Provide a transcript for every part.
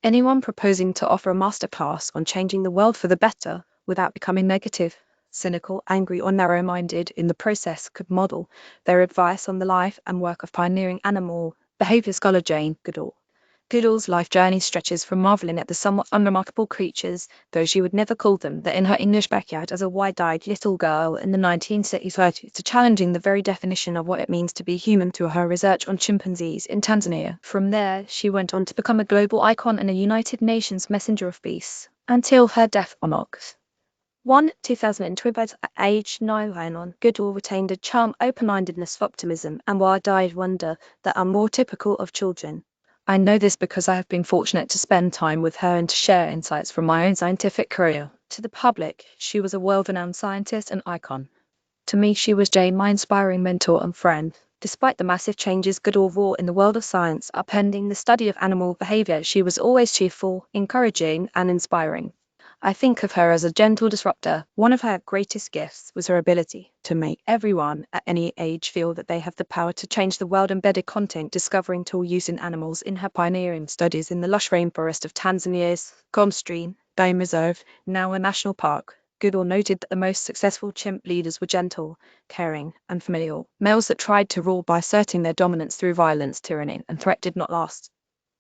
Anyone proposing to offer a masterclass on changing the world for the better without becoming negative, cynical, angry, or narrow-minded in the process could model their advice on the life and work of pioneering animal behavior scholar Jane Goodall. Goodall's life journey stretches from marveling at the somewhat unremarkable creatures, though she would never call them, that in her English backyard as a wide-eyed little girl in the 1930s to challenging the very definition of what it means to be human through her research on chimpanzees in Tanzania. From there, she went on to become a global icon and a United Nations messenger of peace, until her death on August 1, 2012, at age 9. Goodall retained a charm, open-mindedness, optimism, and wide-eyed wonder that are more typical of children. I know this because I have been fortunate to spend time with her and to share insights from my own scientific career. To the public, she was a world-renowned scientist and icon. To me, she was Jane, my inspiring mentor and friend. Despite the massive changes Goodall wrought in the world of science, upending the study of animal behavior, she was always cheerful, encouraging, and inspiring. I think of her as a gentle disruptor. One of her greatest gifts was her ability to make everyone at any age feel that they have the power to change the world. Embedded content discovering tool use in animals in her pioneering studies in the lush rainforest of Tanzania's Gom Stream Game Reserve, now a national park. Goodall noted that the most successful chimp leaders were gentle, caring, and familial. Males that tried to rule by asserting their dominance through violence, tyranny, and threat did not last.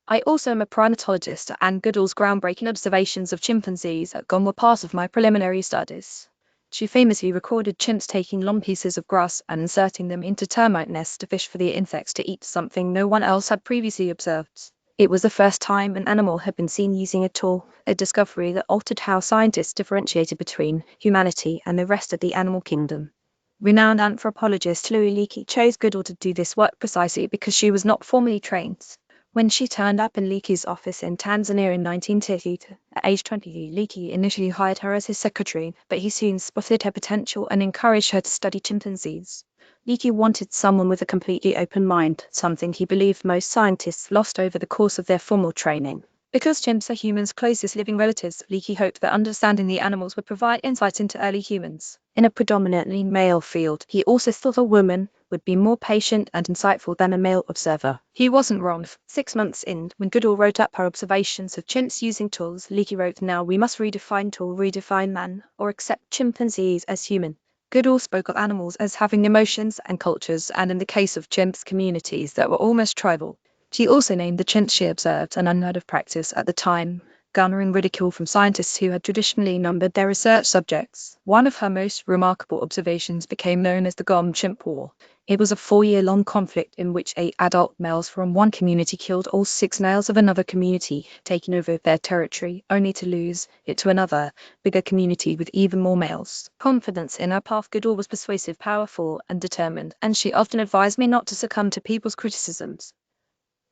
I also am a primatologist, and Goodall's groundbreaking observations of chimpanzees at Gom were part of my preliminary studies. She famously recorded chimps taking long pieces of grass and inserting them into termite nests to fish for the insects to eat, something no one else had previously observed. It was the first time an animal had been seen using a tool, a discovery that altered how scientists differentiated between humanity and the rest of the animal kingdom. Renowned anthropologist Louis Leakey chose Goodall to do this work precisely because she was not formally trained. When she turned up in Leakey's office in Tanzania in 1930, at age 20, Leakey initially hired her as his secretary, but he soon spotted her potential and encouraged her to study chimpanzees. Leakey wanted someone with a completely open mind, something he believed most scientists lost over the course of their formal training. Because chimps are humans' closest living relatives, Leakey hoped that understanding the animals would provide insight into early humans. In a predominantly male field, he also thought a woman would be more patient and insightful than a male observer. He wasn't wrong. 6 months in, when Goodall wrote up her observations of chimps using tools, Leakey wrote, "Now we must redefine tool, redefine man, or accept chimpanzees as human." Goodall spoke of animals as having emotions and cultures, and in the case of chimps, communities that were almost tribal. She also named the chimps she observed an unheard of practice at the time, garnering ridicule from scientists who had traditionally numbered their research subjects. One of her most remarkable observations became known as the Gom Chimp War. It was a 4-year-long conflict in which 8 adult males from one community killed all 6 males of another community, taking over their territory, only to lose it to another, bigger community with even more males. Confidence in her path, Goodall was persuasive, powerful, and determined, and she often advised me not to succumb to people's criticisms.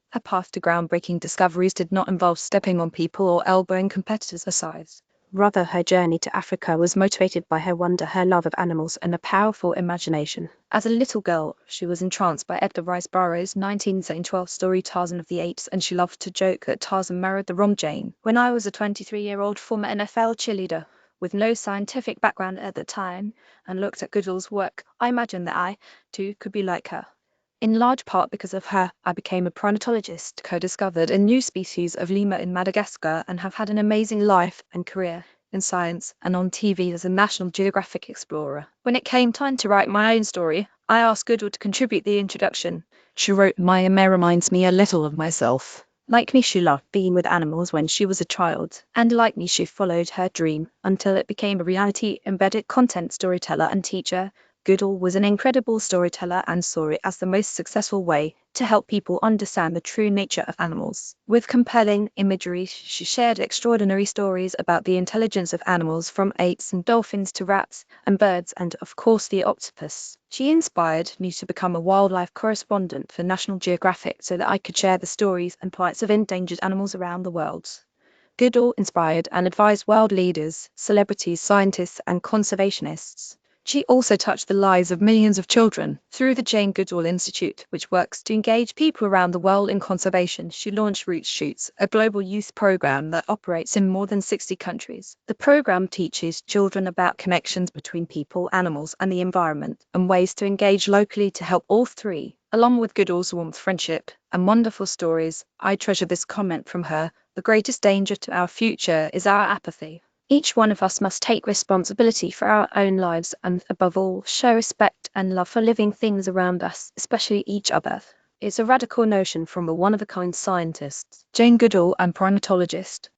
Her path to groundbreaking discoveries did not involve stepping on people or elbowing competitors aside. Rather, her journey to Africa was motivated by her wonder, her love of animals, and a powerful imagination. As a little girl, she was entranced by Edgar Rice Burroughs' 1912 story Tarzan of the Apes, and she loved to joke that Tarzan married the wrong Jane. When I was a 23-year-old former NFL cheerleader, with no scientific background at the time, and looked at Goodall's work, I imagined that I, too, could be like her. In large part because of her, I became a primatologist, co-discovered a new species of lemur in Madagascar, and have had an amazing life and career in science and on TV as a National Geographic explorer. When it came time to write my own story, I asked Goodall to contribute the introduction. She wrote, "My Mare reminds me a little of myself. Like me, she loved being with animals when she was a child, and like me, she followed her dream until it became a reality. Embedded content storyteller and teacher, Goodall was an incredible storyteller and saw it as the most successful way to help people understand the true nature of animals. With compelling imagery, she shared extraordinary stories about the intelligence of animals, from apes and dolphins to rats and birds and, of course, the octopus. She inspired me to become a wildlife correspondent for National Geographic so that I could share the stories and plights of endangered animals around the world." Goodall inspired and advised world leaders, celebrities, scientists, and conservationists. She also touched the lives of millions of children. Through the Jane Goodall Institute, which works to engage people around the world in conservation, she launched Roots Shoots, a global youth program that operates in more than 60 countries. The program teaches children about connections between people, animals, and the environment, and ways to engage locally to help all three. Along with Goodall's warmth, friendship, and wonderful stories, I treasure this comment from her: the greatest danger to our future is our apathy. Each one of us must take responsibility for our own lives and, above all, show respect and love for living things around us, especially each other. It's a radical notion from a one-of-a-kind scientist, Jane Goodall, and primatologist